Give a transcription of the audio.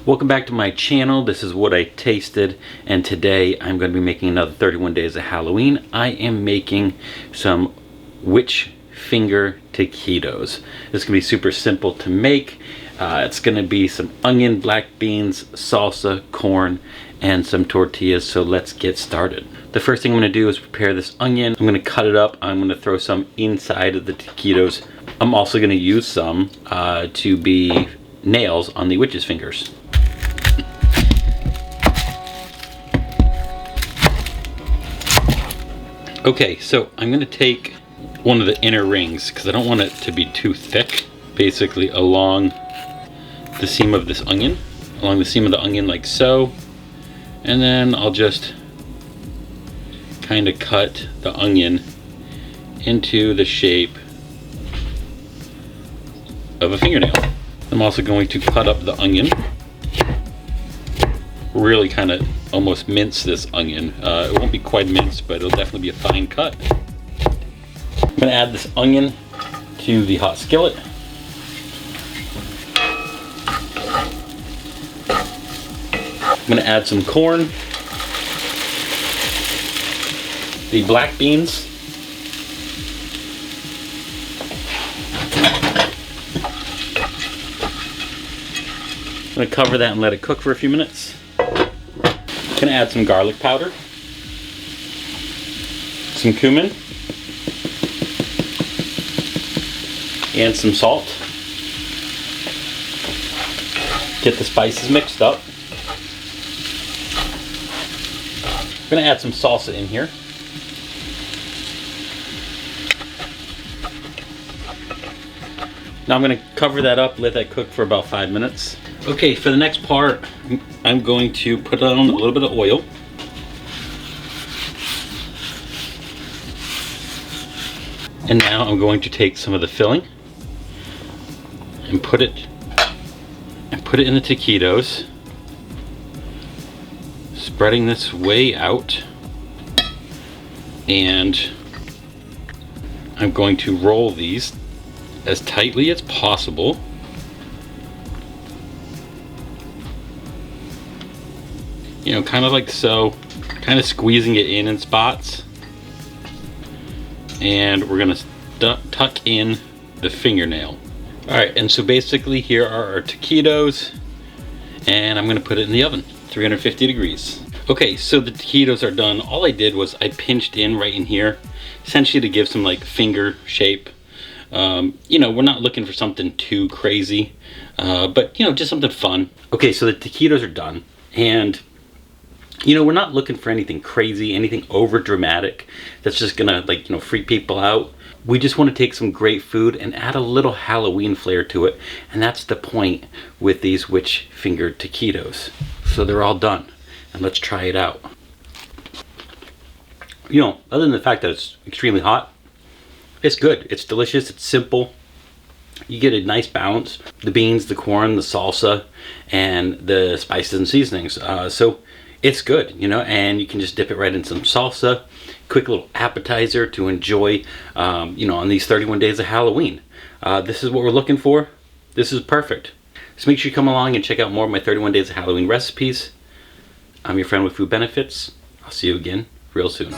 Welcome back to my channel. This is what I tasted, and today I'm going to be making another 31 days of Halloween. I am making some witch finger taquitos. This is going to be super simple to make. It's going to be some onion, black beans, salsa, corn, and some tortillas. So let's get started. The first thing I'm going to do is prepare this onion. I'm going to cut it up. I'm going to throw some inside of the taquitos. I'm also going to use some to be nails on the witch's fingers. Okay, so I'm going to take one of the inner rings because I don't want it to be too thick. Basically along the seam of this onion, along the seam of the onion like so. And then I'll just kind of cut the onion into the shape of a fingernail. I'm also going to cut up the onion. Really kind of almost mince this onion. It won't be quite minced, but it'll definitely be a fine cut. I'm going to add this onion to the hot skillet. I'm going to add some corn, the black beans, I'm going to cover that and let it cook for a few minutes. I'm going to add some garlic powder, some cumin, and some salt. Get the spices mixed up. I'm going to add some salsa in here. Now I'm going to cover that up, let that cook for about 5 minutes. Okay, for the next part, I'm going to put on a little bit of oil. And now I'm going to take some of the filling and put it in the taquitos, spreading this way out. And I'm going to roll these as tightly as possible. You know, kind of like so, kind of squeezing it in spots. And we're gonna tuck in the fingernail. All right, and so basically here are our taquitos, and I'm gonna put it in the oven, 350 degrees. Okay, so the taquitos are done. All I did was I pinched in right in here, essentially to give some like finger shape. You know, we're not looking for something too crazy, but you know, just something fun. Okay, so the taquitos are done, and you know, we're not looking for anything crazy, anything over dramatic that's just gonna, like, you know, freak people out. We just want to take some great food and add a little Halloween flair to it, and that's the point with these witch finger taquitos. So they're all done, and let's try it out. You know, other than the fact that it's extremely hot, it's good. It's delicious. It's simple. You get a nice balance. The beans, the corn, the salsa, and the spices and seasonings. So it's good, you know, and you can just dip it right in some salsa. Quick little appetizer to enjoy, you know, on these 31 days of Halloween. This is what we're looking for. This is perfect. So make sure you come along and check out more of my 31 days of Halloween recipes. I'm your friend with Food Benefits. I'll see you again real soon.